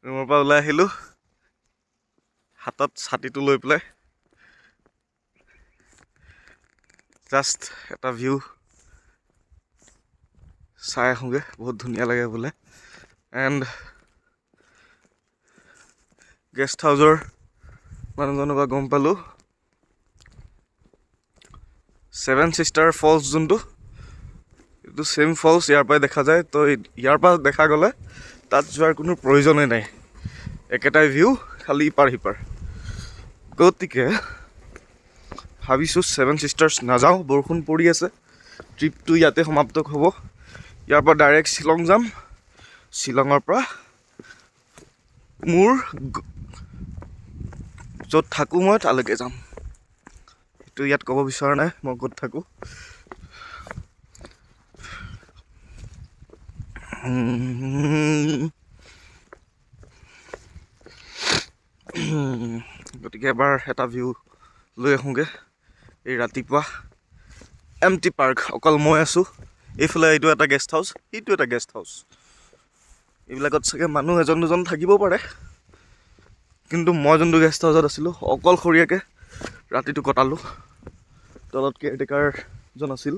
ৰুমৰ পৰা ওলাই আহিলোঁ হাতত ছাতিটো লৈ পেলাই জাষ্ট এটা ভিউ চাই আহোঁগৈ বহুত ধুনীয়া লাগে বোলে এণ্ড গেষ্ট হাউচৰ মানুহজনৰ পৰা গম পালোঁ 7 ছিষ্টাৰ ফলছ যোনটো এইটো ছেইম ফলছ ইয়াৰ পৰাই দেখা যায় তো ইয়াৰ পৰা দেখা গ'লে তাত যোৱাৰ কোনো প্ৰয়োজনেই নাই একেটাই ভিউ খালি ইপাৰ সিপাৰ গতিকে ভাবিছোঁ 7 ছিষ্টাৰ্ছ নাযাওঁ বৰষুণ পৰি আছে ট্ৰিপটো ইয়াতে সমাপ্ত হ'ব ইয়াৰ পৰা ডাইৰেক্ট শ্বিলং যাম শ্বিলঙৰ পৰা মোৰ য'ত থাকোঁ মই তালৈকে যাম সেইটো ইয়াত ক'ব বিচৰা নাই মই ক'ত থাকোঁ গতিকে এবাৰ এটা ভিউ লৈ আহোঁগৈ এই ৰাতিপুৱা এমটি পাৰ্ক অকল মই আছোঁ এইফালে এইটো এটা গেষ্ট হাউচ এইটো এটা গেষ্ট হাউচ এইবিলাকত চাগে মানুহ এজন দুজন থাকিব পাৰে কিন্তু মই যোনটো গেষ্ট হাউচত আছিলোঁ অকলশৰীয়াকৈ ৰাতিটো কটালোঁ তলত কেয়াৰটেকাৰজন আছিল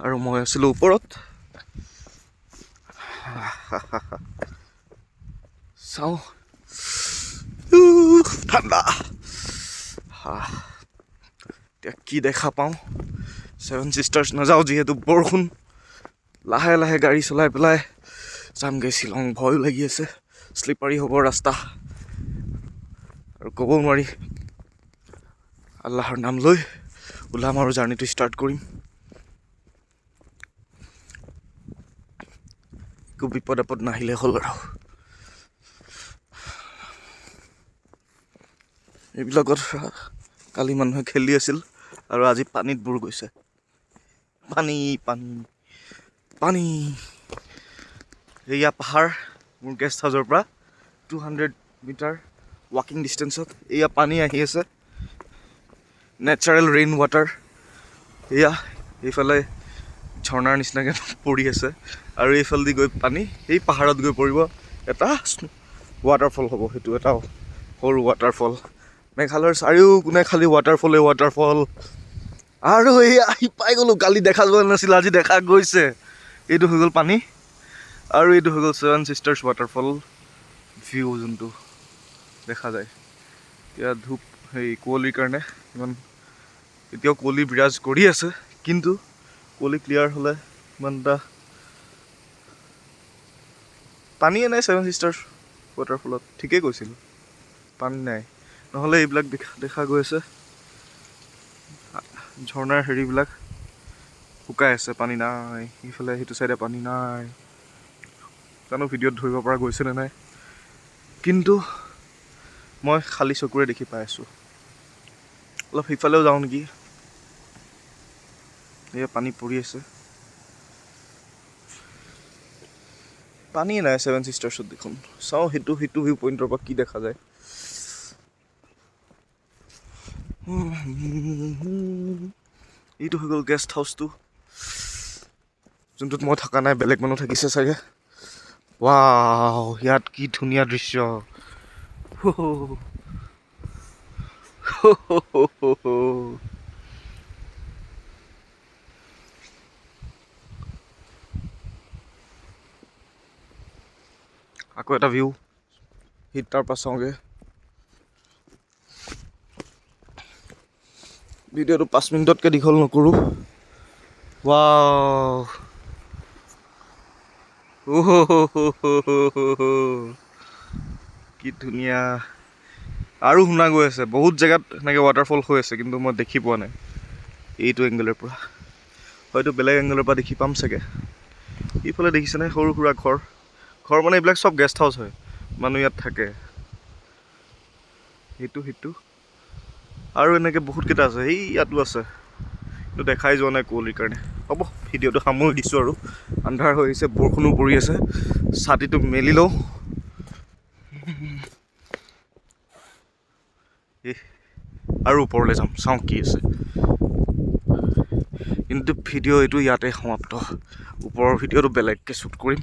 আৰু মই আছিলোঁ ওপৰত চাওঁ ঠাণ্ডা এতিয়া কি দেখা পাওঁ 7 ছিষ্টাৰ্ছ নাযাওঁ যিহেতু বৰষুণ লাহে লাহে গাড়ী চলাই পেলাই যামগৈ শ্বিলং ভয়ো লাগি আছে শ্লিপাৰী হ'ব ৰাস্তা আৰু ক'ব নোৱাৰি আল্লাহৰ নাম লৈ ওলাম আৰু জাৰ্ণিটো ষ্টাৰ্ট কৰিম একো বিপদ আপদ নাহিলে হ'ল আৰু এইবিলাকত কালি মানুহে খেলি আছিল আৰু আজি পানীত বুৰ গৈছে পানী পানী পানী এয়া পাহাৰ মোৰ গেষ্ট হাউচৰ পৰা 200 মিটাৰ ৱাকিং ডিষ্টেঞ্চত এয়া পানী আহি আছে নেচাৰেল ৰেইন ৱাটাৰ এয়া এইফালে ঝৰ্ণাৰ নিচিনাকৈ পৰি আছে আৰু এইফালেদি গৈ পানী সেই পাহাৰত গৈ পৰিব এটা ৱাটাৰফল হ'ব সেইটো এটা সৰু ৱাটাৰফল মেঘালয়ৰ চাৰিওকোণে খালি ৱাটাৰফল আৰু এই আহি পাই গ'লোঁ কালি দেখা যোৱা নাছিল আজি দেখা গৈছে এইটো হৈ গ'ল পানী আৰু এইটো হৈ গ'ল 7 ছিষ্টাৰ্ছ ৱাটাৰফল ভিউ যোনটো দেখা যায় এতিয়া ধূপ সেই কুঁৱলীৰ কাৰণে ইমান এতিয়াও কুঁৱলী বিৰাজ কৰি আছে কিন্তু কুঁৱলী ক্লিয়াৰ হ'লে ইমান এটা পানীয়ে নাই 7 ছিষ্টাৰ্ছ ৱাটাৰফলত ঠিকেই কৈছিলোঁ পানী নাই নহ'লে এইবিলাক দেখা গৈ আছে ঝৰ্ণাৰ হেৰিবিলাক শুকাই আছে পানী নাই ইফালে সেইটো চাইডে পানী নাই জানো ভিডিঅ'ত ধৰিব পৰা গৈছেনে নাই কিন্তু মই খালী চকুৰে দেখি পাই আছোঁ অলপ সিফালেও যাওঁ নেকি এয়া পানী পৰি আছে পানীয়ে নাই 7 ছিষ্টাৰ্ছত দেখোন চাওঁ সেইটো ভিউ পইণ্টৰ পৰা কি দেখা যায় এইটো হৈ গ'ল গেষ্ট হাউচটো যোনটোত মই থকা নাই বেলেগ মানুহ থাকিছে চাগে ৱাও ইয়াত কি ধুনীয়া দৃশ্য আকৌ এটা ভিউ হিট তাৰ পৰা চাওঁগৈ ভিডিঅ'টো 5 মিনিটতকৈ দীঘল নকৰোঁ ৱাও কি ধুনীয়া আৰু শুনা গৈ আছে বহুত জেগাত এনেকৈ ৱাটাৰফল হৈ আছে কিন্তু মই দেখি পোৱা নাই এইটো এংগলৰ পৰা হয়তো বেলেগ এংগলৰ পৰা দেখি পাম চাগে এইফালে দেখিছেনে সৰু সুৰা ঘৰ মানে এইবিলাক চব গেষ্ট হাউচ হয় মানুহ ইয়াত থাকে সেইটো আৰু এনেকৈ বহুতকেইটা আছে সেই ইয়াতো আছে কিন্তু দেখাই যোৱা নাই কুঁৱলীৰ কাৰণে হ'ব ভিডিঅ'টো সামৰি দিছোঁ আৰু আন্ধাৰ হৈ আহিছে বৰষুণো পৰি আছে ছাতিটো মেলি লওঁ আৰু ওপৰলৈ যাম চাওঁ কি আছে কিন্তু ভিডিঅ' এইটো ইয়াতে সমাপ্ত ওপৰৰ ভিডিঅ'টো বেলেগকৈ শ্বুট কৰিম